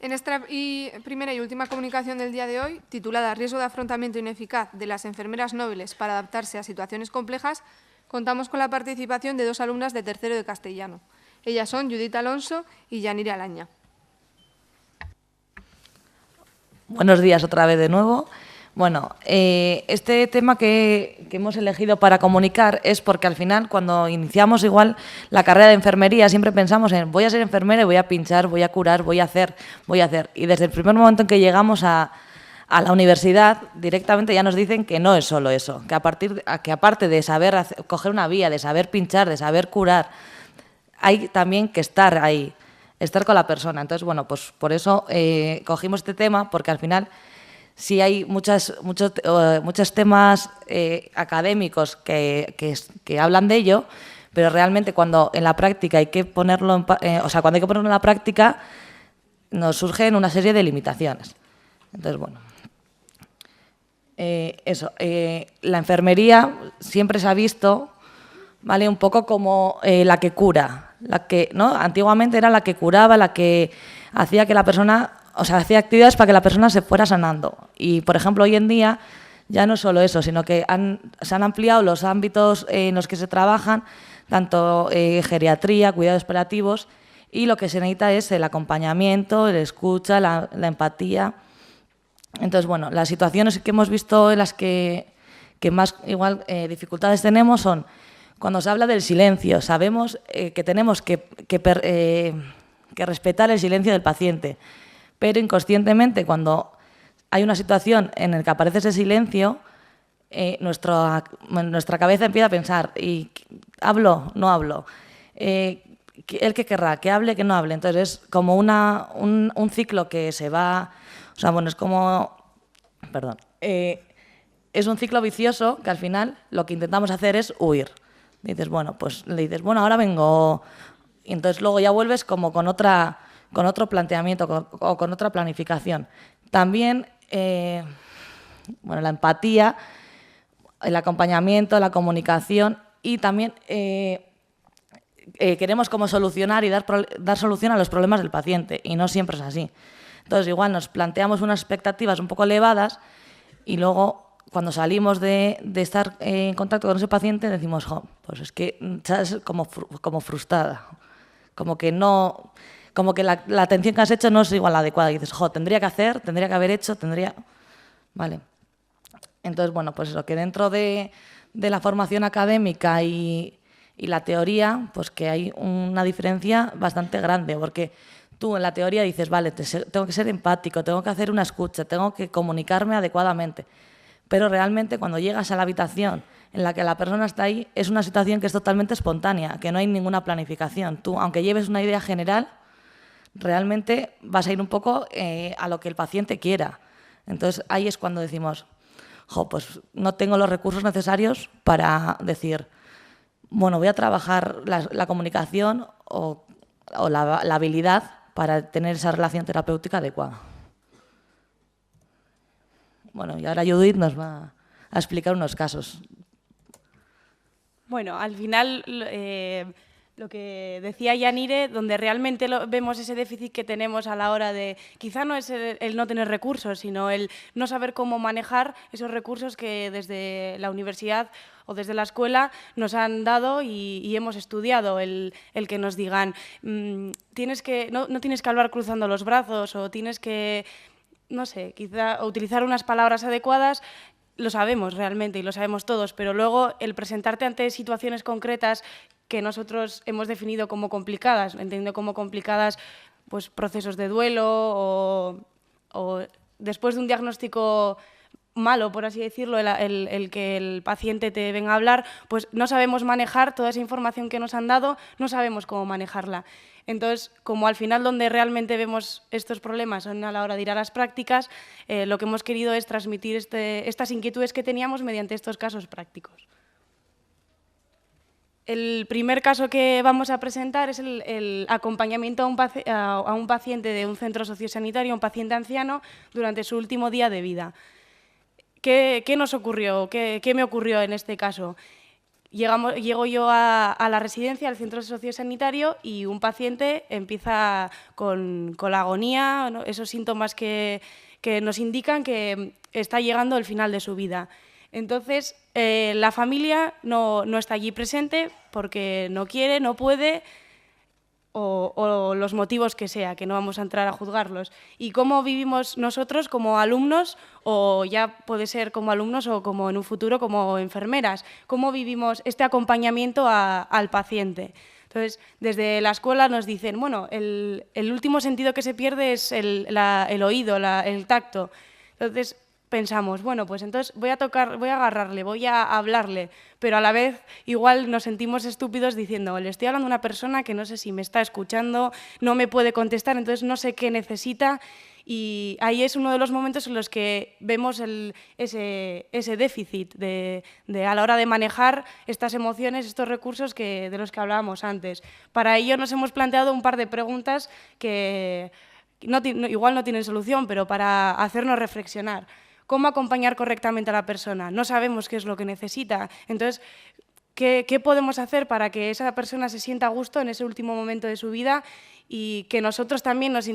En esta primera y última comunicación del día de hoy, titulada Riesgo de afrontamiento ineficaz de las enfermeras nobles para adaptarse a situaciones complejas, contamos con la participación de dos alumnas de tercero de castellano. Ellas son Judith Alonso y Yanire Alaña. Buenos días otra vez de nuevo. Bueno, este tema que hemos elegido para comunicar es porque al final, cuando iniciamos igual la carrera de enfermería, siempre pensamos en voy a ser enfermera y voy a pinchar, voy a curar, voy a hacer. Y desde el primer momento en que llegamos a la universidad, directamente ya nos dicen que no es solo eso, que aparte de saber coger una vía, de saber pinchar, de saber curar, hay también que estar ahí, estar con la persona. Entonces, bueno, pues por eso cogimos este tema, porque al final sí hay muchos temas académicos que hablan de ello, pero realmente cuando en la práctica hay que ponerlo cuando hay que ponerlo en la práctica, nos surgen una serie de limitaciones. Entonces, bueno, la enfermería siempre se ha visto, ¿vale?, un poco como la que cura, ¿no? Antiguamente era la que curaba, la que hacía que la persona, hacía actividades para que la persona se fuera sanando. Y, por ejemplo, hoy en día ya no es solo eso, sino que se han ampliado los ámbitos en los que se trabajan, tanto geriatría, cuidados paliativos, y lo que se necesita es el acompañamiento, el escucha, la empatía. Entonces, bueno, las situaciones que hemos visto en las que más igual dificultades tenemos son cuando se habla del silencio. Sabemos que tenemos que respetar el silencio del paciente, pero inconscientemente, cuando hay una situación en la que aparece ese silencio, nuestra cabeza empieza a pensar, ¿y hablo? ¿No hablo? ¿El que querrá? ¿Que hable? ¿Que no hable? Entonces es como un ciclo que se va... es como... Perdón. Es un ciclo vicioso que al final lo que intentamos hacer es huir. Dices, bueno, pues le dices, bueno, ahora vengo... Y entonces luego ya vuelves como con otro planteamiento o con otra planificación. También, la empatía, el acompañamiento, la comunicación y también queremos como solucionar y dar solución a los problemas del paciente, y no siempre es así. Entonces, igual nos planteamos unas expectativas un poco elevadas y luego, cuando salimos de estar en contacto con ese paciente, decimos, pues es que estás como frustrada, como que la atención que has hecho no es igual la adecuada. Y dices, tendría que haber hecho, Vale. Entonces, bueno, pues eso, que dentro de la formación académica y la teoría, pues que hay una diferencia bastante grande, porque tú en la teoría dices, vale, tengo que ser empático, tengo que hacer una escucha, tengo que comunicarme adecuadamente. Pero realmente cuando llegas a la habitación en la que la persona está ahí, es una situación que es totalmente espontánea, que no hay ninguna planificación. Tú, aunque lleves una idea general, realmente vas a ir un poco a lo que el paciente quiera. Entonces ahí es cuando decimos, pues no tengo los recursos necesarios para decir, bueno, voy a trabajar la comunicación o la habilidad para tener esa relación terapéutica adecuada. Bueno, y ahora Judith nos va a explicar unos casos. Bueno, al final, lo que decía Yanire, donde realmente vemos ese déficit que tenemos a la hora de, quizá no es el no tener recursos, sino el no saber cómo manejar esos recursos que desde la universidad o desde la escuela nos han dado y hemos estudiado, el que nos digan, no tienes que hablar cruzando los brazos, o tienes que, no sé, quizá utilizar unas palabras adecuadas. Lo sabemos realmente y lo sabemos todos, pero luego el presentarte ante situaciones concretas que nosotros hemos definido como complicadas, entendiendo como complicadas pues, procesos de duelo o después de un diagnóstico malo, por así decirlo, el que el paciente te venga a hablar, pues no sabemos manejar toda esa información que nos han dado, no sabemos cómo manejarla. Entonces, como al final donde realmente vemos estos problemas son a la hora de ir a las prácticas, lo que hemos querido es transmitir estas inquietudes que teníamos mediante estos casos prácticos. El primer caso que vamos a presentar es el acompañamiento a un paciente de un centro sociosanitario, un paciente anciano, durante su último día de vida. ¿Qué nos ocurrió? ¿Qué me ocurrió en este caso? llego yo a la residencia, al centro sociosanitario, y un paciente empieza con la agonía, ¿no? Esos síntomas que nos indican que está llegando el final de su vida. Entonces, la familia no está allí presente porque no quiere, no puede, o los motivos que sea, que no vamos a entrar a juzgarlos. ¿Y cómo vivimos nosotros como alumnos, o ya puede ser como alumnos o como en un futuro como enfermeras? ¿Cómo vivimos este acompañamiento al paciente? Entonces, desde la escuela nos dicen, bueno, el último sentido que se pierde es el oído, el tacto. Entonces, pensamos, bueno, pues entonces voy a agarrarle, voy a hablarle, pero a la vez igual nos sentimos estúpidos diciendo, le estoy hablando a una persona que no sé si me está escuchando, no me puede contestar, entonces no sé qué necesita, y ahí es uno de los momentos en los que vemos ese déficit de a la hora de manejar estas emociones, estos recursos de los que hablábamos antes. Para ello nos hemos planteado un par de preguntas que igual no tienen solución, pero para hacernos reflexionar. ¿Cómo acompañar correctamente a la persona? No sabemos qué es lo que necesita. Entonces, ¿qué podemos hacer para que esa persona se sienta a gusto en ese último momento de su vida y que nosotros también nos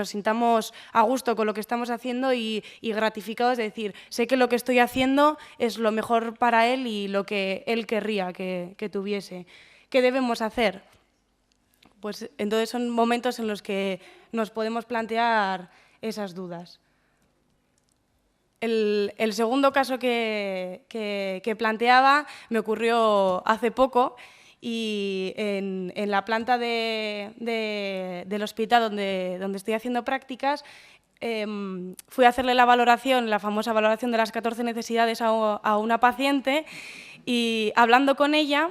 sintamos a gusto con lo que estamos haciendo y gratificados de decir, sé que lo que estoy haciendo es lo mejor para él y lo que él querría que tuviese? ¿Qué debemos hacer? Pues entonces son momentos en los que nos podemos plantear esas dudas. El segundo caso que planteaba me ocurrió hace poco, y en la planta del hospital donde estoy haciendo prácticas, fui a hacerle la valoración, la famosa valoración de las 14 necesidades a una paciente, y hablando con ella,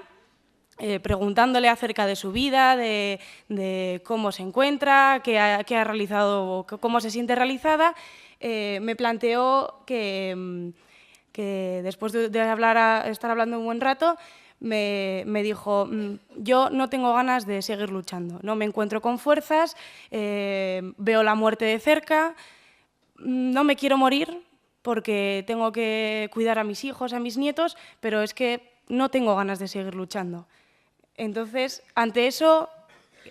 preguntándole acerca de su vida, de cómo se encuentra, qué ha realizado, cómo se siente realizada, me planteó que después de estar hablando un buen rato, me dijo, yo no tengo ganas de seguir luchando, no me encuentro con fuerzas, veo la muerte de cerca, no me quiero morir porque tengo que cuidar a mis hijos, a mis nietos, pero es que no tengo ganas de seguir luchando. Entonces, ante eso,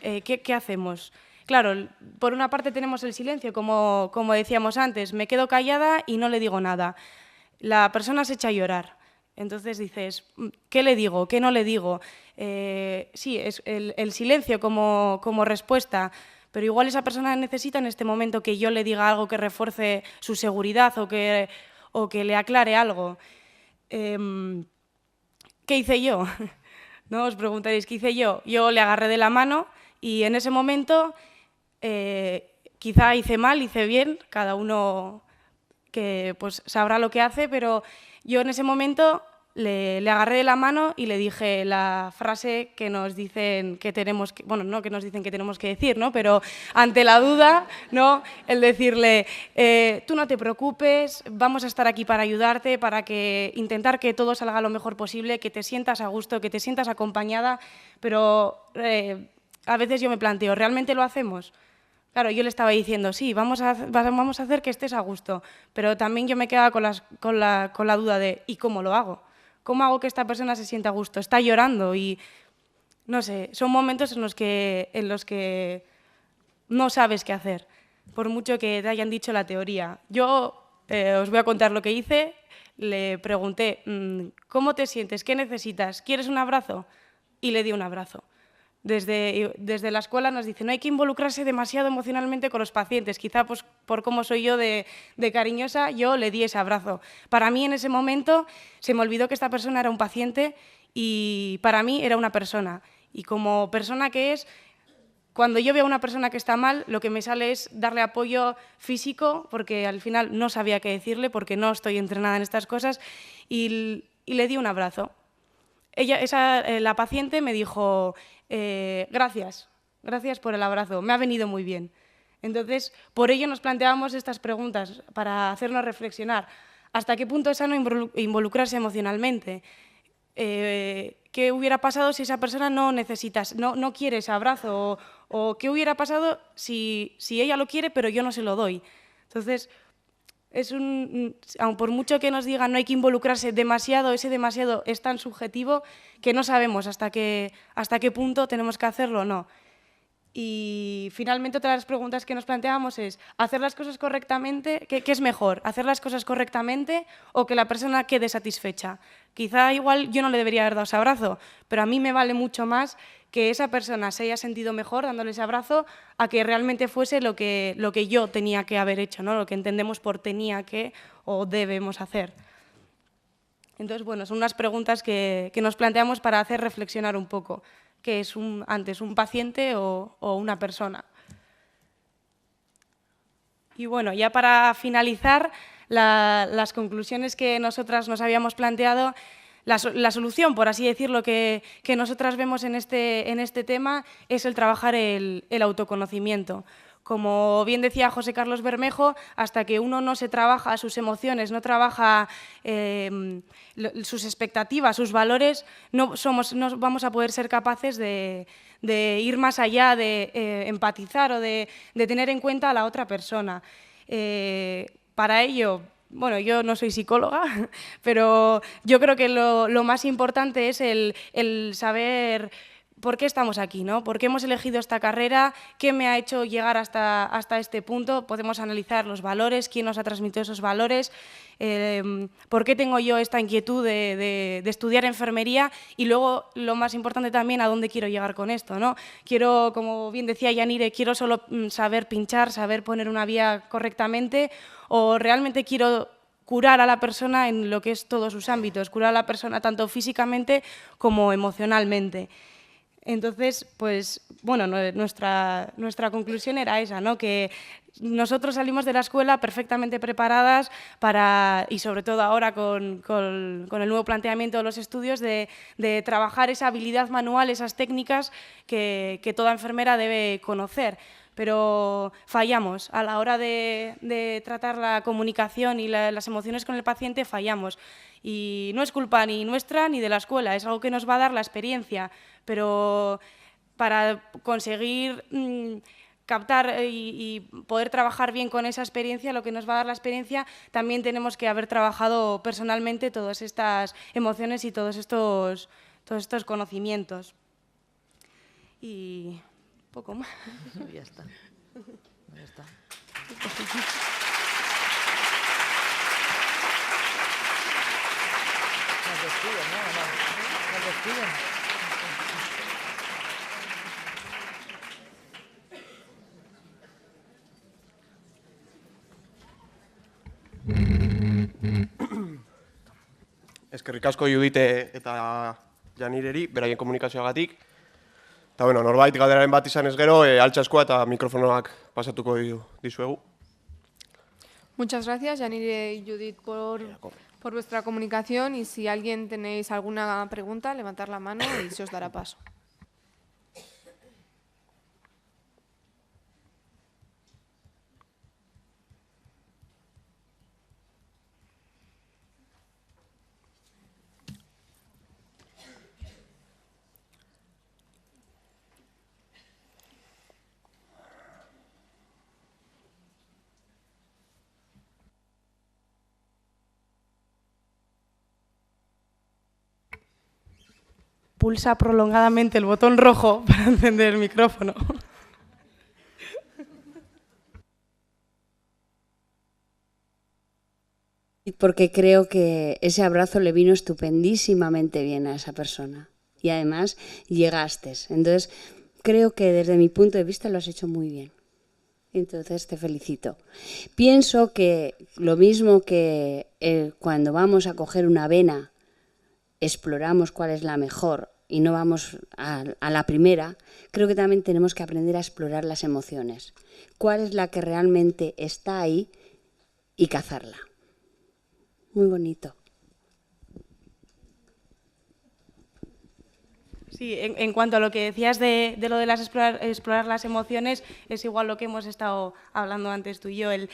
¿qué hacemos? Claro, por una parte tenemos el silencio, como decíamos antes, me quedo callada y no le digo nada. La persona se echa a llorar. Entonces dices, ¿qué le digo? ¿Qué no le digo? Sí, es el silencio como respuesta, pero igual esa persona necesita en este momento que yo le diga algo que refuerce su seguridad o que le aclare algo. ¿Qué hice yo? ¿No? Os preguntaréis, ¿qué hice yo? Yo le agarré de la mano y en ese momento quizá hice mal, hice bien, cada uno que pues sabrá lo que hace, pero yo en ese momento le agarré de la mano y le dije la frase que nos dicen que tenemos que, bueno, no que nos dicen que tenemos que decir, ¿no? Pero ante la duda, ¿no? El decirle, tú no te preocupes, vamos a estar aquí para ayudarte, para intentar que todo salga lo mejor posible, que te sientas a gusto, que te sientas acompañada, pero a veces yo me planteo, ¿realmente lo hacemos? Claro, yo le estaba diciendo, sí, vamos a hacer que estés a gusto, pero también yo me quedaba con la duda de, ¿y cómo lo hago? ¿Cómo hago que esta persona se sienta a gusto? Está llorando y, no sé, son momentos en los que no sabes qué hacer, por mucho que te hayan dicho la teoría. Yo os voy a contar lo que hice, le pregunté, ¿cómo te sientes? ¿Qué necesitas? ¿Quieres un abrazo? Y le di un abrazo. Desde la escuela nos dicen no hay que involucrarse demasiado emocionalmente con los pacientes. Quizá pues, por cómo soy yo de cariñosa, yo le di ese abrazo. Para mí en ese momento se me olvidó que esta persona era un paciente y para mí era una persona. Y como persona que es, cuando yo veo a una persona que está mal, lo que me sale es darle apoyo físico, porque al final no sabía qué decirle, porque no estoy entrenada en estas cosas, y le di un abrazo. La paciente me dijo, gracias por el abrazo, me ha venido muy bien. Entonces, por ello nos planteamos estas preguntas, para hacernos reflexionar. ¿Hasta qué punto es sano involucrarse emocionalmente? ¿Qué hubiera pasado si esa persona no quiere ese abrazo? ¿O qué hubiera pasado si ella lo quiere pero yo no se lo doy? Entonces, aun por mucho que nos digan no hay que involucrarse demasiado, ese demasiado es tan subjetivo que no sabemos hasta qué punto tenemos que hacerlo o no. Y finalmente otra de las preguntas que nos planteamos es ¿hacer las cosas correctamente? ¿Qué es mejor? ¿Hacer las cosas correctamente o que la persona quede satisfecha? Quizá igual yo no le debería haber dado ese abrazo, pero a mí me vale mucho más que esa persona se haya sentido mejor dándole ese abrazo a que realmente fuese lo que yo tenía que haber hecho, ¿no? Lo que entendemos por tenía que o debemos hacer. Entonces, bueno, son unas preguntas que nos planteamos para hacer reflexionar un poco. ¿Qué es antes, un paciente o una persona? Y bueno, ya para finalizar, las conclusiones que nosotras nos habíamos planteado, la solución, por así decirlo, que nosotras vemos en este tema es el trabajar el autoconocimiento. Como bien decía José Carlos Bermejo, hasta que uno no se trabaja sus emociones, no trabaja sus expectativas, sus valores, no vamos a poder ser capaces de ir más allá, de empatizar o de tener en cuenta a la otra persona. Para ello, bueno, yo no soy psicóloga, pero yo creo que lo más importante es el saber ¿por qué estamos aquí, ¿no? ¿Por qué hemos elegido esta carrera? ¿Qué me ha hecho llegar hasta este punto? Podemos analizar los valores, quién nos ha transmitido esos valores, por qué tengo yo esta inquietud de estudiar enfermería y luego, lo más importante también, a dónde quiero llegar con esto, ¿no? Quiero, como bien decía Yanire, quiero solo saber pinchar, saber poner una vía correctamente o realmente quiero curar a la persona en lo que es todos sus ámbitos, curar a la persona tanto físicamente como emocionalmente. Entonces, pues, bueno, nuestra conclusión era esa, ¿no? Que nosotros salimos de la escuela perfectamente preparadas para, y sobre todo ahora con el nuevo planteamiento de los estudios, de trabajar esa habilidad manual, esas técnicas que toda enfermera debe conocer. Pero fallamos. A la hora de tratar la comunicación y las emociones con el paciente, fallamos. Y no es culpa ni nuestra ni de la escuela, es algo que nos va a dar la experiencia. Pero para conseguir captar y poder trabajar bien con esa experiencia, lo que nos va a dar la experiencia, también tenemos que haber trabajado personalmente todas estas emociones y todos estos conocimientos. Y poco más. Ya está. Ya está. Nos despiden, ¿no? Nos despiden. Eskerrik asko Judite eta Janireri, beraien komunikazioagatik. Eta, bueno, norbait galderaren bat izan ez gero, altxa eskua eta mikrofonoak pasatuko dizuegu. Muchas gracias, Yanire y Judith, por vuestra comunicación. Y si alguien tenéis alguna pregunta, levantar la mano y se os dará paso. Pulsa prolongadamente el botón rojo para encender el micrófono. Porque creo que ese abrazo le vino estupendísimamente bien a esa persona. Y además llegaste. Entonces, creo que desde mi punto de vista lo has hecho muy bien. Entonces, te felicito. Pienso que lo mismo que cuando vamos a coger una vena, exploramos cuál es la mejor y no vamos a la primera, creo que también tenemos que aprender a explorar las emociones. ¿Cuál es la que realmente está ahí y cazarla? Muy bonito. Sí, en cuanto a lo que decías de lo de explorar las emociones, es igual lo que hemos estado hablando antes tú y yo, el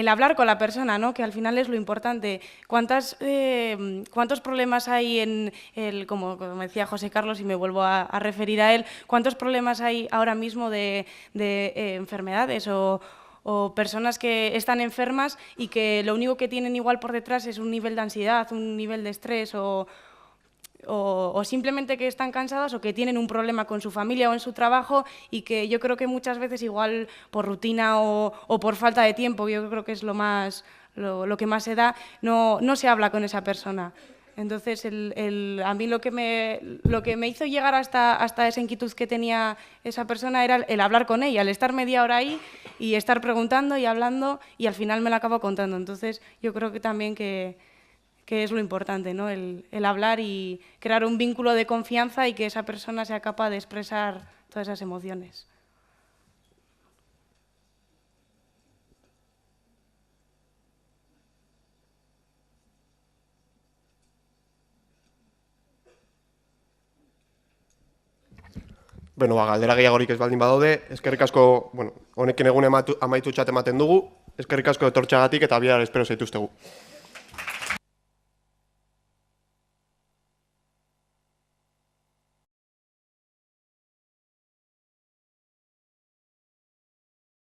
hablar con la persona, ¿no? Que al final es lo importante. ¿Cuántos problemas hay como decía José Carlos, y me vuelvo a referir a él, cuántos problemas hay ahora mismo de enfermedades o personas que están enfermas y que lo único que tienen igual por detrás es un nivel de ansiedad, un nivel de estrés o simplemente que están cansadas o que tienen un problema con su familia o en su trabajo y que yo creo que muchas veces igual por rutina o por falta de tiempo, yo creo que es lo que más se da, no se habla con esa persona. Entonces, a mí lo que me hizo llegar hasta esa inquietud que tenía esa persona era el hablar con ella, el estar media hora ahí y estar preguntando y hablando y al final me la acabo contando. Entonces, yo creo que también que es lo importante, ¿no? El hablar y crear un vínculo de confianza y que esa persona sea capaz de expresar todas esas emociones. Bueno, galdera gehiagorik ez baldin badaude, eskerrik asko, honekin egun amaitu txat ematen dugu, eskerrik asko etortxagatik eta bihar espero zaituztegu.